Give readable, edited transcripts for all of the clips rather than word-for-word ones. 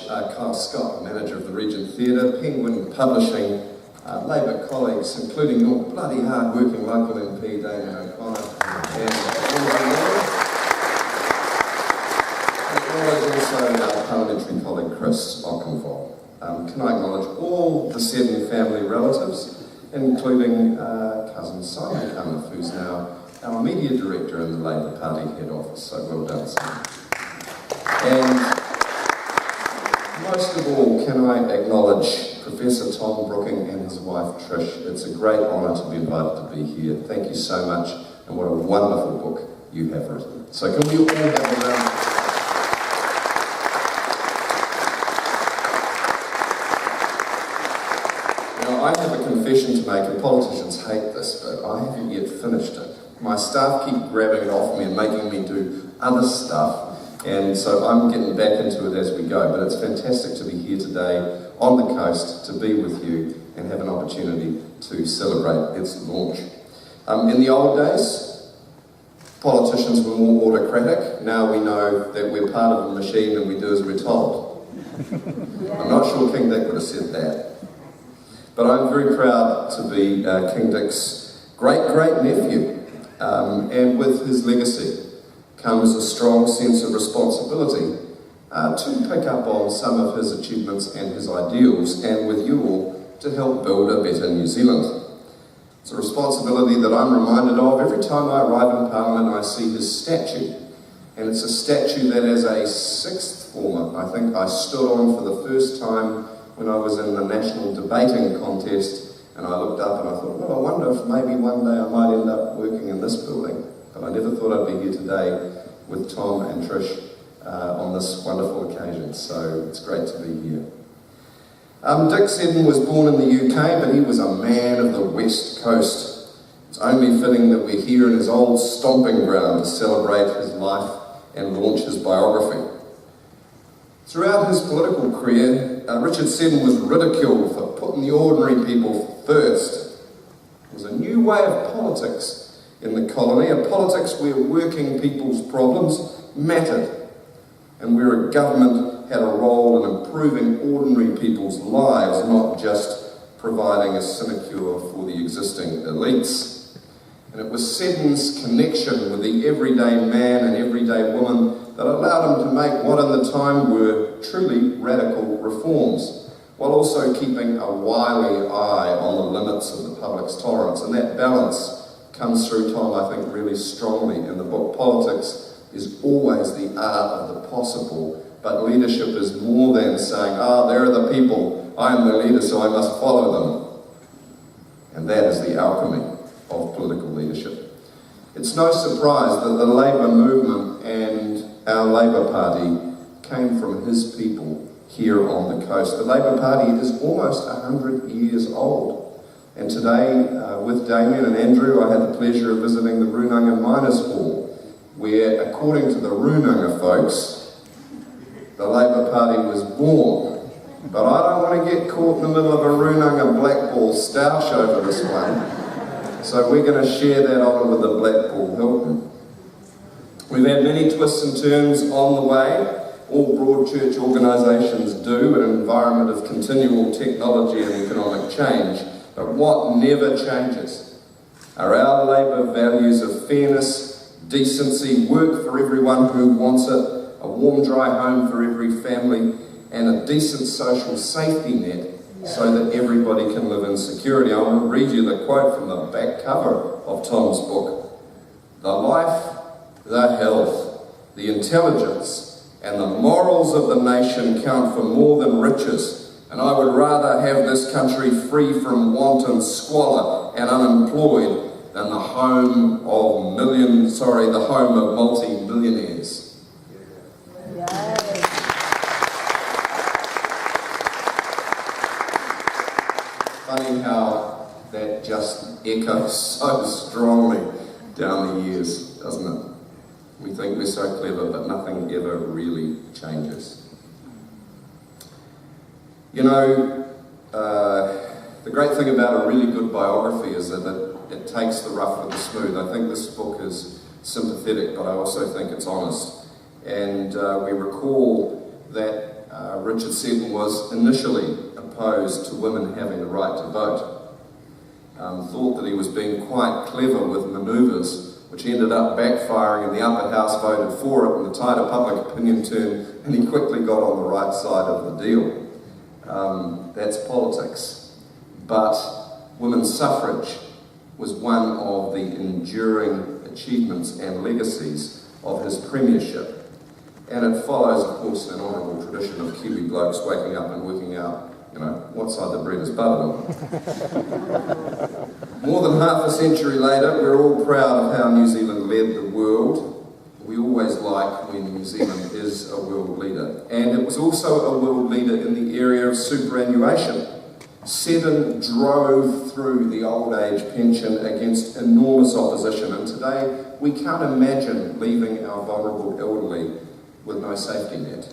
Kyle Scott, manager of the Regent Theatre, Penguin Publishing, Labour colleagues, including your bloody hard-working local MP, Damien O'Connor, and also our parliamentary colleague, Chris Ockenvold. Can I acknowledge all the Seddon family relatives, including cousin Simon Cunliffe, who's now our media director in the Labour Party head office, so well done, Simon. And most of all, can I acknowledge Professor Tom Brooking and his wife Trish. It's a great honour to be invited to be here. Thank you so much, and what a wonderful book you have written. So can we all have a round? Now, I have a confession to make, and politicians hate this, but I haven't yet finished it. My staff keep grabbing it off me and making me do other stuff. And so I'm getting back into it as we go, but it's fantastic to be here today on the coast, to be with you and have an opportunity to celebrate its launch. In the old days, politicians were more autocratic. Now we know that we're part of a machine and we do as we're told. I'm not sure King Dick would have said that. But I'm very proud to be King Dick's great-great-nephew, and with his legacy comes a strong sense of responsibility to pick up on some of his achievements and his ideals, and with you all, to help build a better New Zealand. It's a responsibility that I'm reminded of every time I arrive in Parliament. I see his statue, and it's a statue that as a sixth former, I think I stood on for the first time when I was in the national debating contest, and I looked up and I thought, well, I wonder if maybe one day I might end up working in this building. But I never thought I'd be here today with Tom and Trish on this wonderful occasion, so it's great to be here. Dick Seddon was born in the UK, but he was a man of the West Coast. It's only fitting that we're here in his old stomping ground to celebrate his life and launch his biography. Throughout his political career, Richard Seddon was ridiculed for putting the ordinary people first. It was a new way of politics in the colony, a politics where working people's problems mattered, and where a government had a role in improving ordinary people's lives, not just providing a sinecure for the existing elites. And it was Seddon's connection with the everyday man and everyday woman that allowed him to make what in the time were truly radical reforms, while also keeping a wily eye on the limits of the public's tolerance. And that balance comes through, Tom, I think, really strongly in the book. Politics is always the art of the possible, but leadership is more than saying, there are the people, I am the leader, so I must follow them. And that is the alchemy of political leadership. It's no surprise that the Labour movement and our Labour Party came from his people here on the coast. The Labour Party is almost 100 years old. And today, with Damien and Andrew, I had the pleasure of visiting the Runanga Miners' Hall, where, according to the Runanga folks, the Labour Party was born. But I don't want to get caught in the middle of a Runanga Blackball stoush over this one. So we're going to share that honour with the Blackball Hilton. We've had many twists and turns on the way. All broad church organisations do, in an environment of continual technology and economic change. But what never changes are our Labour values of fairness, decency, work for everyone who wants it, a warm, dry home for every family, and a decent social safety net so that everybody can live in security. I want to read you the quote from the back cover of Tom's book. The life, the health, the intelligence, and the morals of the nation count for more than riches. And I would rather have this country free from want and squalor and unemployed than the home of multi-millionaires. Funny how that just echoes so strongly down the years, doesn't it? We think we're so clever, but nothing ever really changes. You know, the great thing about a really good biography is that it takes the rough with the smooth. I think this book is sympathetic, but I also think it's honest. And we recall that Richard Seddon was initially opposed to women having the right to vote. Thought that he was being quite clever with manoeuvres, which ended up backfiring, and the upper house voted for it, and the tide of public opinion turned, and he quickly got on the right side of the deal. That's politics. But women's suffrage was one of the enduring achievements and legacies of his premiership. And it follows, of course, an honourable tradition of Kiwi blokes waking up and working out, what side the bread is buttered on. More than half a century later, we're all proud of how New Zealand led the world. We always like when New Zealand is a world leader. And it was also a world leader in the area of superannuation. Seddon drove through the old age pension against enormous opposition, and today we can't imagine leaving our vulnerable elderly with no safety net.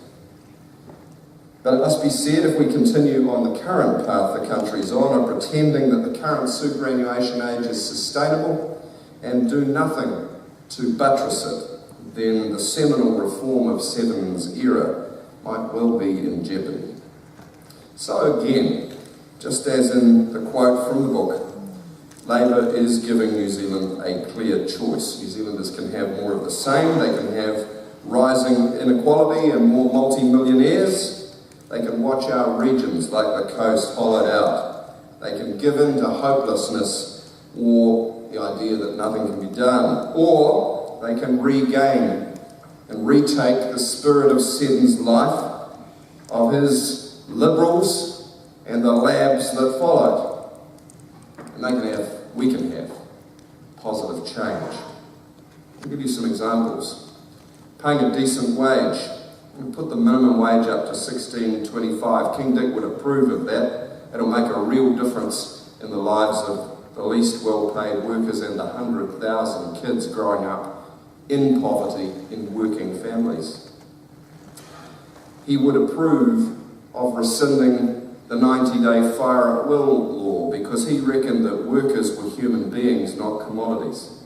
But it must be said, if we continue on the current path the country's on, and pretending that the current superannuation age is sustainable and do nothing to buttress it, then the seminal reform of Seddon's era might well be in jeopardy. So again, just as in the quote from the book, Labour is giving New Zealand a clear choice. New Zealanders can have more of the same. They can have rising inequality and more multi-millionaires. They can watch our regions like the coast hollowed out. They can give in to hopelessness or the idea that nothing can be done. Or they can regain and retake the spirit of Seddon's life, of his liberals and the labs that followed. And we can have positive change. I'll give you some examples. Paying a decent wage. We put the minimum wage up to $16.25. King Dick would approve of that. It'll make a real difference in the lives of the least well-paid workers and the 100,000 kids growing up in poverty in working families. He would approve of rescinding the 90-day fire at will law because he reckoned that workers were human beings, not commodities.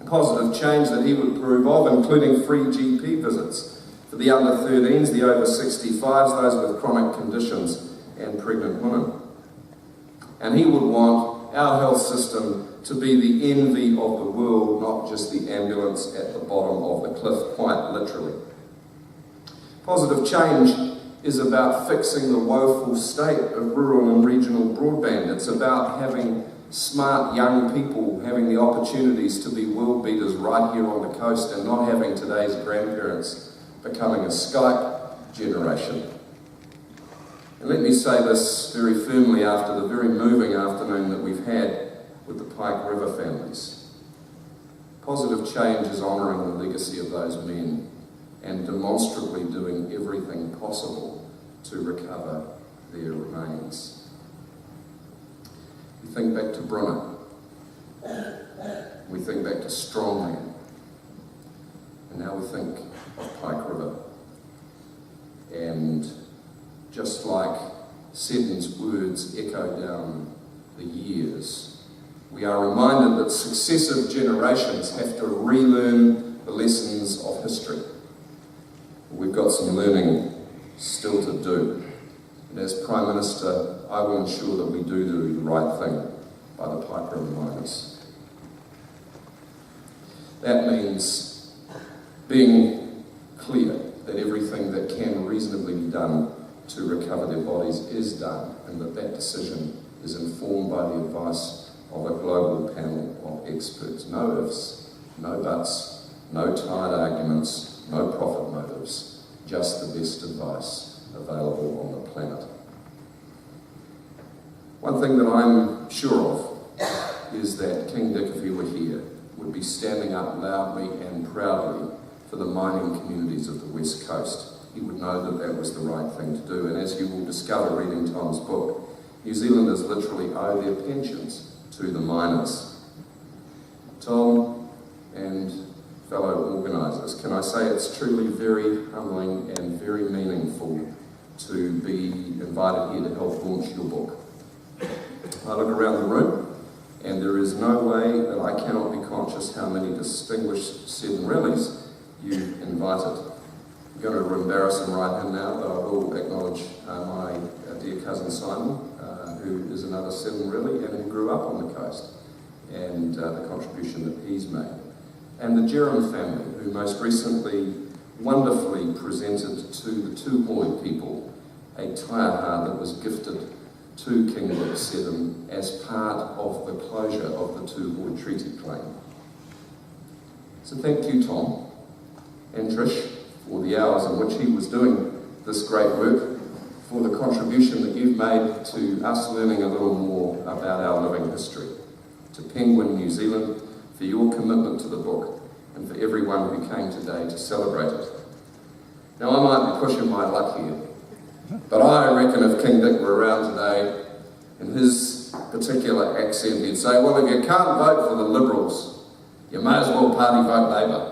A positive change that he would approve of, including free GP visits for the under 13s, the over 65s, those with chronic conditions and pregnant women. And he would want our health system to be the envy of the world, not just the ambulance at the bottom of the cliff, quite literally. Positive change is about fixing the woeful state of rural and regional broadband. It's about having smart young people having the opportunities to be world beaters right here on the coast and not having today's grandparents becoming a Skype generation. And let me say this very firmly after the very moving afternoon that we've had with the Pike River families. Positive change is honouring the legacy of those men and demonstrably doing everything possible to recover their remains. We think back to Brunner. We think back to Strongman. And now we think of Pike River. And just like Seddon's words echo down the years, we are reminded that successive generations have to relearn the lessons of history. We've got some learning still to do. And as Prime Minister, I will ensure that we do the right thing by the Pike River miners. That means being clear that everything that can reasonably be done to recover their bodies is done, and that decision is informed by the advice of a global panel of experts. No ifs, no buts, no tired arguments, no profit motives, just the best advice available on the planet. One thing that I'm sure of is that King Dick, if he were here, would be standing up loudly and proudly for the mining communities of the West Coast. He would know that that was the right thing to do. And as you will discover reading Tom's book, New Zealanders literally owe their pensions to the miners. Tom and fellow organisers, can I say it's truly very humbling and very meaningful to be invited here to help launch your book. I look around the room and there is no way that I cannot be conscious how many distinguished Seddon rallies you've invited. going to embarrass him right here now, but I will acknowledge my dear cousin Simon, who is another Seddon really, and who grew up on the coast, and the contribution that he's made. And the Jerram family, who most recently wonderfully presented to the Tūhoe people a taiaha that was gifted to King Vic Seddon as part of the closure of the Tūhoe treaty claim. So thank you, Tom and Trish, for the hours in which he was doing this great work, for the contribution that you've made to us learning a little more about our living history, to Penguin New Zealand, for your commitment to the book, and for everyone who came today to celebrate it. Now, I might be pushing my luck here, but I reckon if King Dick were around today, in his particular accent, he'd say, well, if you can't vote for the Liberals, you may as well party vote Labour.